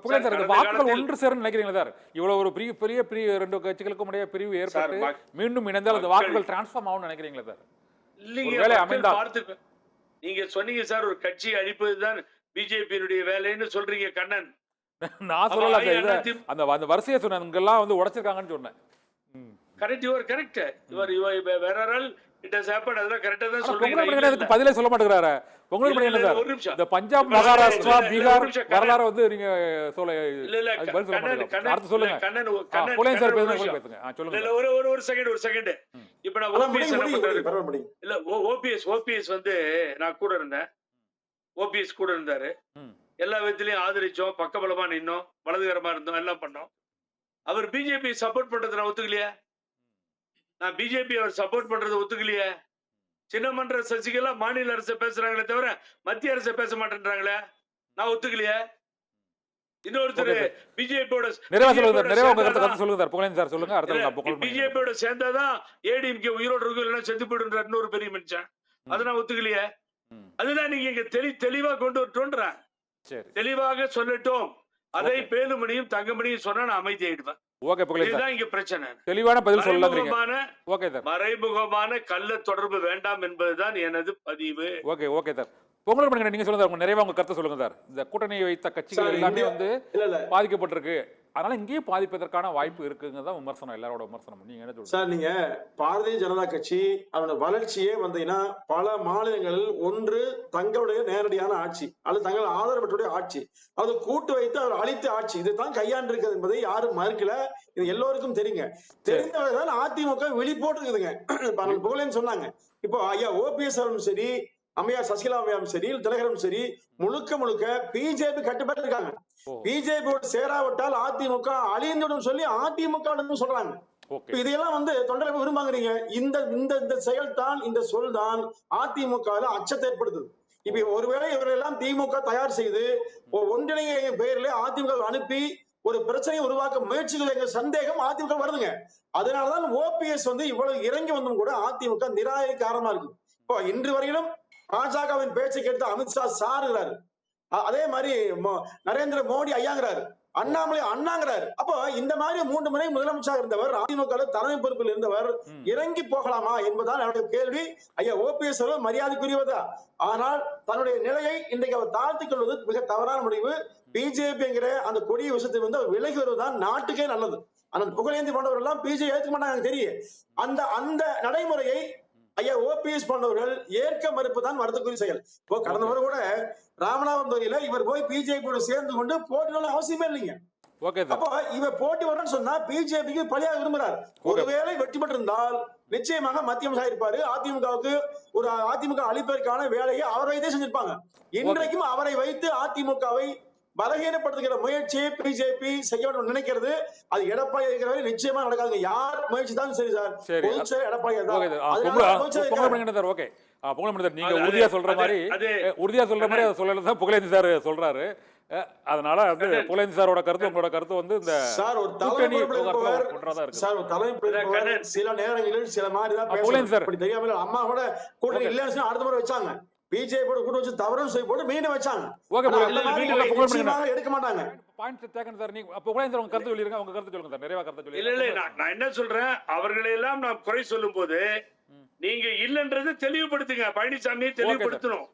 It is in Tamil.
புகழேந்தி சார், இந்த வாக்குகள் ஒன்று சேரும் நினைக்கிறீங்களா சார்? இவ்வளவு ஒரு பெரிய பெரிய பெரிய 2 கட்சிகளுக்கும் இடையே பிரிவு ஏற்பட்டு மீண்டும் இணைந்தால் அந்த வாக்குகள் டிரான்ஸ்ஃபார்ம் ஆகும் நினைக்கிறீங்களா சார்? இல்லைங்க, பார்த்து நீங்க சொன்னீங்க சார், ஒரு கட்சி அழிப்பதுதான் பிஜேபியினுடைய வேலைன்னு சொல்றீங்க கண்ணன். நான் சொல்லல, அந்த அந்த வரிசையை சொன்னேன், இங்கெல்லாம் வந்து உடைச்சிருக்காங்கன்னு சொன்னேன். Correct, your correct. யுவர் வேற ஆல் இட் ஹஸ் ஹேப்பன். அதெல்லாம் கரெக்ட்டா தான் சொல்றீங்க. அதுக்கு பதிலே சொல்ல மாட்டேங்கிறாரு. உங்களுக்கு என்ன சார்? ஒரு நிமிஷம். இந்த பஞ்சாப், மகாராஷ்டிரா, பீகார் வரலாறு வந்து நீங்க சொல்ல இல்ல பதில் சொல்ல மாட்டீங்க. அடுத்து சொல்லுங்க. கண்ணன் புகழேந்தி சார் பேசுங்க. சொல்லுங்க. இல்ல ஒரு செகண்ட். இப்போ நான் ஓபிஎஸ் என்ன பண்றாரு? இல்ல ஓபிஎஸ் வந்து நான் கூட இருந்தேன். ஓபிஎஸ் கூட இருந்தாரு. எல்லா விதத்திலையும் ஆதரிச்சோம், பக்கபலமா நின்னோம், வலதுகரமா இருந்தோம், எல்லாம் பண்ணோம். அவர் பிஜேபி சப்போர்ட் பண்றது நான் ஒத்துக்கலையே. நான் பிஜேபி அவர் சப்போர்ட் பண்றது ஒத்துக்கலையே. சின்னமன்ற சசிகலா மாநில அரசு பேசுறாங்களே தவிர மத்திய அரசு பேச மாட்டேன்றாங்களே, நான் ஒத்துக்கலையே. இன்னொருத்தர் பிஜேபியோட பிஜேபியோட சேர்ந்தாதான் ஏடிஎம்கே உயிரோடு இருக்கும், இல்லைன்னா செத்து போயிடுன்ற இன்னொரு பெரிய மனுஷன். அதை நான் ஒத்துக்கலையே. அதுதான் நீங்க இங்க தெளிவா கொண்டு வரட்டோன்ற, தெளிவாக சொல்லட்டும். அதை பேலுமணியும் தங்கமணியும் சொன்னா நான் அமைதி ஆயிடுவேன். இங்க பிரச்சனை. தெளிவான பதில் சொல்லுங்க. மறைமுகமான கள்ள தொடர்பு வேண்டாம் என்பதுதான் எனது பதிவு. Okay sir. பொங்கல் பண்ணுங்க, நீங்க சொல்லுங்க, நிறைவா உங்க கருத்தை சொல்லுங்க சார். இந்த கூட்டணி வைத்த கட்சிகள் எல்லாமே வந்து பாதிக்கப்பட்டிருக்கு, அதனால இங்கேயும் பாதிப்பதற்கான வாய்ப்பு இருக்குங்கிறதா விமர்சனம், எல்லாரோட விமர்சனம். நீங்க என்ன சொல்லுங்க சார்? நீங்க பாரதிய ஜனதா கட்சி அதோட வளர்ச்சியே வந்தீங்கன்னா பல மாநிலங்களில் ஒன்று தங்களுடைய நேரடியான ஆட்சி அல்லது தங்கள் ஆதரவற்றுடைய ஆட்சி, அதை கூட்டு வைத்து அவர் அளித்த ஆட்சி இதுதான் கையாண்டு இருக்கிறது என்பதை யாரும் மறுக்கல. இது எல்லோருக்கும் தெரியுங்க. தெரிந்தவர்கள் அதிமுக வெளி போட்டுருக்குதுங்க. புகழேன்னு சொன்னாங்க. இப்போ ஐயா ஓபிஎஸ் அவரும் சரி, அம்மையார் சசிகலா அம்மையாரும் சரி, தினகரும் சரி, முழுக்க பிஜேபி கட்டுப்பாட்டு இருக்காங்க. பிஜேபியோடு சேராவிட்டால் அதிமுக அழிந்துடும் சொல்லி அதிமுக சொல்றாங்க. இதையெல்லாம் வந்து தொண்டர்கள் விரும்பாங்கிறீங்க. இந்த செயல் தான், இந்த சொல் தான் அதிமுக அச்சத்தை ஏற்படுத்துது. இப்ப ஒருவேளை இவரெல்லாம் திமுக தயார் செய்து ஒன்றிணைய பெயரில் அதிமுக அனுப்பி ஒரு பிரச்சனையை உருவாக்க முயற்சிகள் எங்க சந்தேகம் அதிமுக வருதுங்க. அதனாலதான் ஓபிஎஸ் வந்து இவ்வளவு இறங்கி வந்தும் கூட அதிமுக நிராகரிக்க காரணமா இருக்கு. இப்போ இன்று வரையிலும் பாஜகவின் பேச்சை கேட்டு அமித்ஷா சாருகிறாரு, அதே மாதிரி நரேந்திர மோடி ஐயாங்கிறாரு, அண்ணாமலை அண்ணாங்கிறாரு. அப்போ இந்த மாதிரி 3 முறை முதலமைச்சராக இருந்தவர், அதிமுக தலைமை பொறுப்பில் இருந்தவர் இறங்கி போகலாமா என்பதுதான் என்னுடைய கேள்வி. ஐயா ஓபிஎஸ் மரியாதைக்குரியவதா, ஆனால் தன்னுடைய நிலையை இன்றைக்கு அவர் தாழ்த்திக் கொள்வது மிக தவறான முடிவு. பிஜேபிங்கிற அந்த கொடிய விஷயத்தை வந்து அவர் விலகி வருவதுதான் நாட்டுக்கே நல்லது. அந்த புகழேந்தி போன்றவர்கள் எல்லாம் பிஜேபி ஏற்றுக்க மாட்டாங்க தெரியும். அந்த நடைமுறையை ஐயா ஓபிஎஸ் போன்றவர்கள் ஏற்க மறுப்பு தான் வருத்தக்குரிய செயல். இப்போ கடந்த முறை கூட ராமநாதபுரம் தொகுதியில இவர் போய் பிஜேபியோட சேர்ந்து கொண்டு போட்டி அவசியமே இல்லைங்க. அப்போ இவர் போட்டி வரணும்னு சொன்னா பிஜேபிக்கு பழியாக விரும்புறாரு. ஒருவேளை வெற்றி பெற்றிருந்தால் நிச்சயமாக மத்திய அமைச்சராக இருப்பாரு. அதிமுகவுக்கு ஒரு அதிமுக அளிப்பதற்கான வேலையை அவரை வைத்தே செஞ்சிருப்பாங்க. இன்றைக்கும் அவரை வைத்து அதிமுகவை பலகீனப்படுத்துகிற முயற்சியை பிஜேபி செய்ய நினைக்கிறது. அது எடப்பாடி இருக்கிறவரை நிச்சயமா நடக்காது. யார் முயற்சி தான் சரி சார், எடப்பாடி நீங்க உறுதியா சொல்ற மாதிரி அதை சொல்லலாம் புகழேந்தி சார் சொல்றாரு. அதனால வந்து புகழேந்தி சாரோட கருத்து உங்களோட கருத்து வந்து இந்த சில நேரங்களில் சில மாதிரி தான் தெரியாம அம்மா கூட கூட்டணி இல்லைன்னு அடுத்த முறை வச்சாங்க. பிஜேபி கூட வச்சு தவறும் செய்ய போட்டு மீண்டும் வச்சாங்க. எடுக்க மாட்டாங்க. நான் என்ன சொல்றேன், அவர்களை எல்லாம் நான் குறை சொல்லும் போது நீங்க இல்லன்றது தெளிவுபடுத்துங்க. பழனிசாமி தெளிவுபடுத்தணும்.